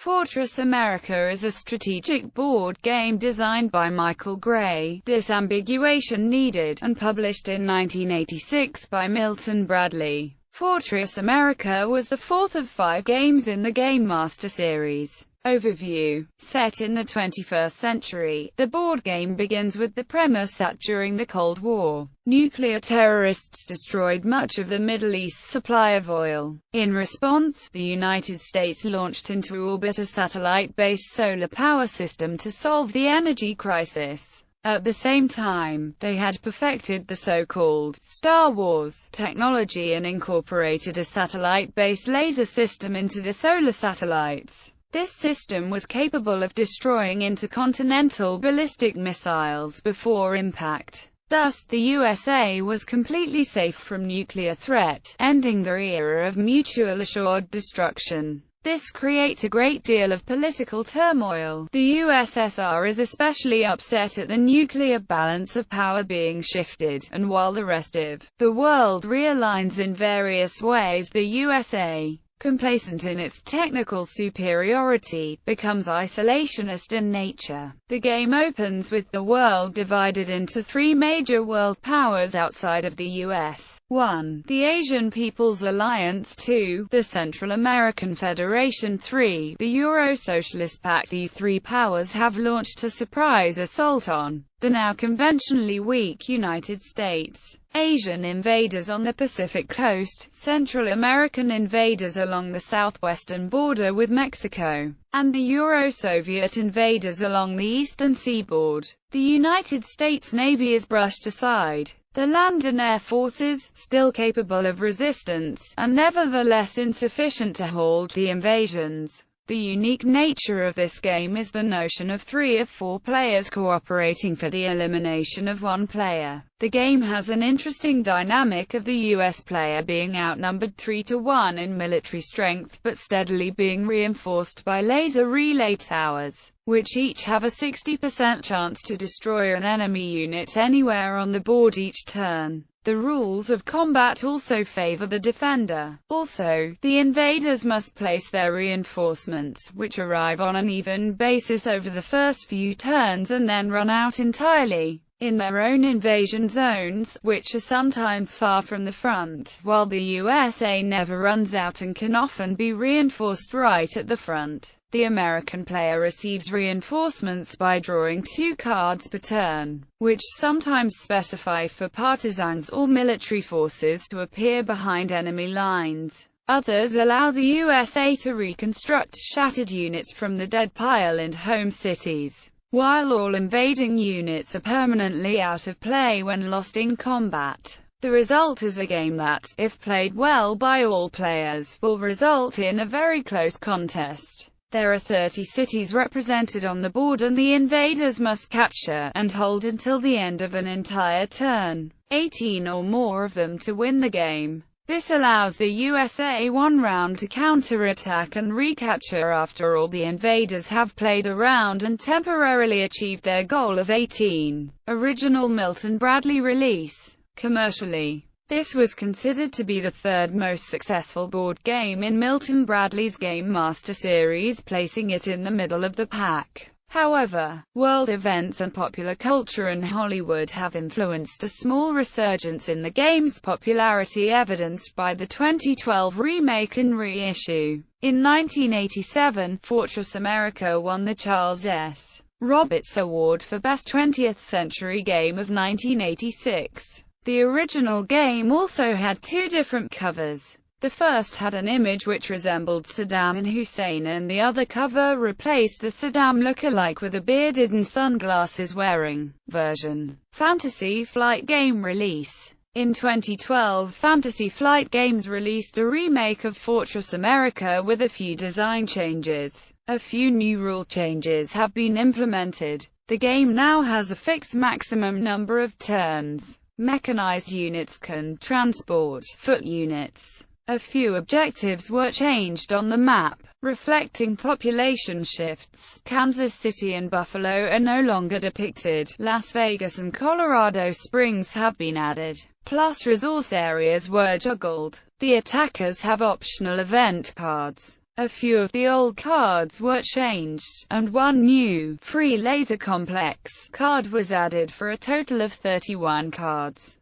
Bradley.Fortress America is a strategic board game designed by Michael Gray, disambiguation needed, and published in 1986 by Milton Bradley.Fortress America was the fourth of 5 games in the Gamemaster series. Overview. Set in the 21st century, the board game begins with the premise that during the Cold War, nuclear terrorists destroyed much of the Middle East's supply of oil. In response, the United States launched into orbit a satellite-based solar power system to solve the energy crisis. At the same time, they had perfected the so-called Star Wars technology and incorporated a satellite-based laser system into the solar satellites. This system was capable of destroying intercontinental ballistic missiles before impact. Thus, the USA was completely safe from nuclear threat, ending the era of mutual assured destruction. This creates a great deal of political turmoil. The USSR is especially upset at the nuclear balance of power being shifted, and while the rest of the world realigns in various ways, the USA, complacent in its technical superiority, becomes isolationist in nature. The game opens with the world divided into 3 major world powers outside of the US. 1. The Asian People's Alliance. 2. The Central American Federation. 3. The Euro-Socialist Pact. These 3 powers have launched a surprise assault on the now conventionally weak United States. Asian invaders on the Pacific coast, Central American invaders along the southwestern border with Mexico, and the Euro-Soviet invaders along the eastern seaboard. The United States Navy is brushed aside. The land and air forces, still capable of resistance, are nevertheless insufficient to halt the invasions. The unique nature of this game is the notion of 3 of 4 players cooperating for the elimination of 1 player. The game has an interesting dynamic of the US player being outnumbered 3-1 in military strength, but steadily being reinforced by laser relay towers, which each have a 60% chance to destroy an enemy unit anywhere on the board each turn. The rules of combat also favor the defender. Also, the invaders must place their reinforcements, which arrive on an even basis over the first few turns and then run out entirely, in their own invasion zones, which are sometimes far from the front, while the USA never runs out and can often be reinforced right at the front. The American player receives reinforcements by drawing 2 cards per turn, which sometimes specify for partisans or military forces to appear behind enemy lines. Others allow the USA to reconstruct shattered units from the dead pile in home cities, while all invading units are permanently out of play when lost in combat. The result is a game that, if played well by all players, will result in a very close contest. There are 30 cities represented on the board and the invaders must capture and hold until the end of an entire turn, 18 or more of them to win the game. This allows the USA 1 round to counterattack and recapture after all the invaders have played a round and temporarily achieved their goal of 18. Original Milton Bradley release. Commercially, this was considered to be the 3rd most successful board game in Milton Bradley's Gamemaster series, placing it in the middle of the pack. However, world events and popular culture and Hollywood have influenced a small resurgence in the game's popularity, evidenced by the 2012 remake and reissue. In 1987, Fortress America won the Charles S. Roberts Award for Best 20th Century Game of 1986. The original game also had 2 different covers. The first had an image which resembled Saddam Hussein and the other cover replaced the Saddam look-alike with a bearded and sunglasses-wearing version. Fantasy Flight Game release. In 2012, Fantasy Flight Games released a remake of Fortress America with a few design changes. A few new rule changes have been implemented. The game now has a fixed maximum number of turns. Mechanized units can transport foot units. A few objectives were changed on the map, reflecting population shifts. Kansas City and Buffalo are no longer depicted. Las Vegas and Colorado Springs have been added. Plus resource areas were juggled. The attackers have optional event cards. A few of the old cards were changed, and one new, free laser complex card was added for a total of 31 cards.